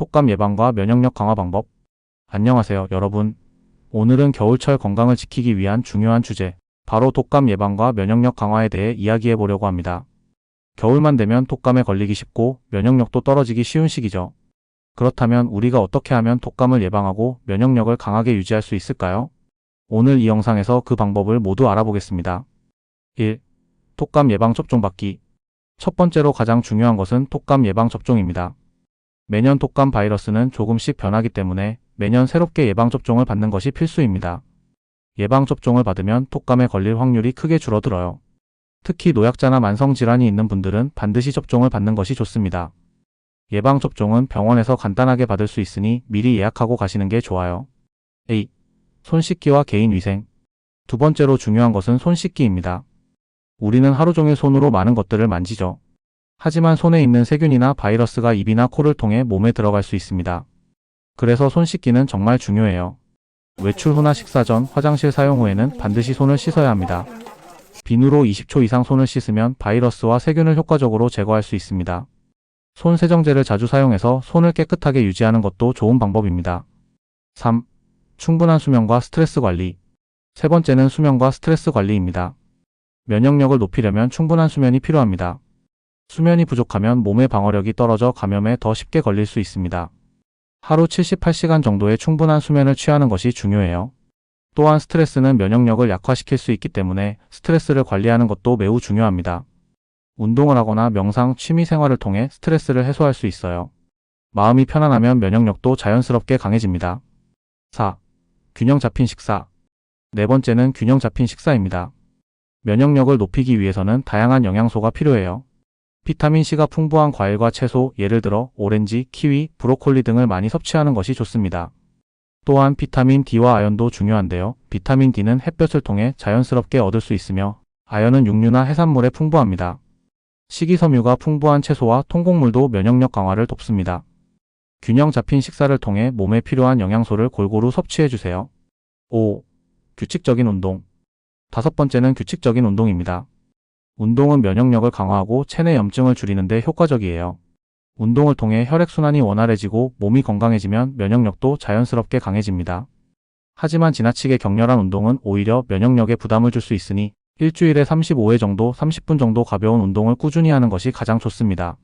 독감 예방과 면역력 강화 방법. 안녕하세요, 여러분. 오늘은 겨울철 건강을 지키기 위한 중요한 주제, 바로 독감 예방과 면역력 강화에 대해 이야기해 보려고 합니다. 겨울만 되면 독감에 걸리기 쉽고 면역력도 떨어지기 쉬운 시기죠. 그렇다면 우리가 어떻게 하면 독감을 예방하고 면역력을 강하게 유지할 수 있을까요? 오늘 이 영상에서 그 방법을 모두 알아보겠습니다. 1. 독감 예방 접종 받기. 첫 번째로 가장 중요한 것은 독감 예방 접종입니다. 매년 독감 바이러스는 조금씩 변하기 때문에 매년 새롭게 예방 접종을 받는 것이 필수입니다. 예방 접종을 받으면 독감에 걸릴 확률이 크게 줄어들어요. 특히 노약자나 만성질환이 있는 분들은 반드시 접종을 받는 것이 좋습니다. 예방 접종은 병원에서 간단하게 받을 수 있으니 미리 예약하고 가시는 게 좋아요. A. 손 씻기와 개인 위생. 두 번째로 중요한 것은 손 씻기입니다. 우리는 하루 종일 손으로 많은 것들을 만지죠. 하지만 손에 있는 세균이나 바이러스가 입이나 코를 통해 몸에 들어갈 수 있습니다. 그래서 손 씻기는 정말 중요해요. 외출 후나 식사 전, 화장실 사용 후에는 반드시 손을 씻어야 합니다. 비누로 20초 이상 손을 씻으면 바이러스와 세균을 효과적으로 제거할 수 있습니다. 손 세정제를 자주 사용해서 손을 깨끗하게 유지하는 것도 좋은 방법입니다. 3. 충분한 수면과 스트레스 관리. 세 번째는 수면과 스트레스 관리입니다. 면역력을 높이려면 충분한 수면이 필요합니다. 수면이 부족하면 몸의 방어력이 떨어져 감염에 더 쉽게 걸릴 수 있습니다. 하루 78시간 정도의 충분한 수면을 취하는 것이 중요해요. 또한 스트레스는 면역력을 약화시킬 수 있기 때문에 스트레스를 관리하는 것도 매우 중요합니다. 운동을 하거나 명상, 취미 생활을 통해 스트레스를 해소할 수 있어요. 마음이 편안하면 면역력도 자연스럽게 강해집니다. 4. 균형 잡힌 식사. 네 번째는 균형 잡힌 식사입니다. 면역력을 높이기 위해서는 다양한 영양소가 필요해요. 비타민C가 풍부한 과일과 채소, 예를 들어 오렌지, 키위, 브로콜리 등을 많이 섭취하는 것이 좋습니다. 또한 비타민 D와 아연도 중요한데요. 비타민 D는 햇볕을 통해 자연스럽게 얻을 수 있으며 아연은 육류나 해산물에 풍부합니다. 식이섬유가 풍부한 채소와 통곡물도 면역력 강화를 돕습니다. 균형 잡힌 식사를 통해 몸에 필요한 영양소를 골고루 섭취해주세요. 5. 규칙적인 운동. 다섯 번째는 규칙적인 운동입니다. 운동은 면역력을 강화하고 체내 염증을 줄이는 데 효과적이에요. 운동을 통해 혈액순환이 원활해지고 몸이 건강해지면 면역력도 자연스럽게 강해집니다. 하지만 지나치게 격렬한 운동은 오히려 면역력에 부담을 줄 수 있으니 일주일에 35회 정도 30분 정도 가벼운 운동을 꾸준히 하는 것이 가장 좋습니다.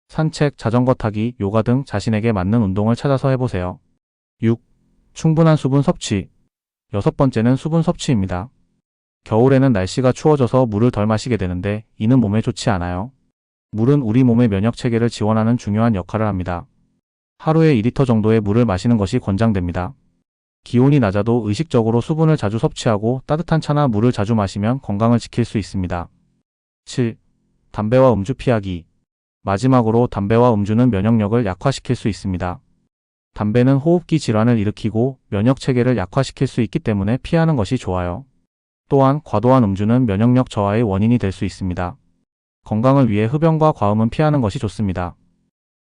산책, 자전거 타기, 요가 등 자신에게 맞는 운동을 찾아서 해보세요. 6. 충분한 수분 섭취. 여섯 번째는 수분 섭취입니다. 겨울에는 날씨가 추워져서 물을 덜 마시게 되는데 이는 몸에 좋지 않아요. 물은 우리 몸의 면역 체계를 지원하는 중요한 역할을 합니다. 하루에 2리터 정도의 물을 마시는 것이 권장됩니다. 기온이 낮아도 의식적으로 수분을 자주 섭취하고 따뜻한 차나 물을 자주 마시면 건강을 지킬 수 있습니다. 7. 담배와 음주 피하기. 마지막으로 담배와 음주는 면역력을 약화시킬 수 있습니다. 담배는 호흡기 질환을 일으키고 면역 체계를 약화시킬 수 있기 때문에 피하는 것이 좋아요. 또한 과도한 음주는 면역력 저하의 원인이 될 수 있습니다. 건강을 위해 흡연과 과음은 피하는 것이 좋습니다.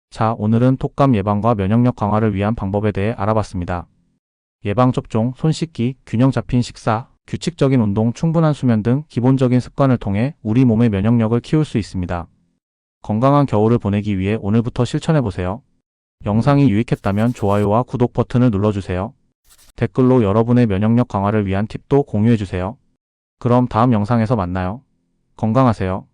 자, 오늘은 독감 예방과 면역력 강화를 위한 방법에 대해 알아봤습니다. 예방접종, 손 씻기, 균형 잡힌 식사, 규칙적인 운동, 충분한 수면 등 기본적인 습관을 통해 우리 몸의 면역력을 키울 수 있습니다. 건강한 겨울을 보내기 위해 오늘부터 실천해보세요. 영상이 유익했다면 좋아요와 구독 버튼을 눌러주세요. 댓글로 여러분의 면역력 강화를 위한 팁도 공유해주세요. 그럼 다음 영상에서 만나요. 건강하세요.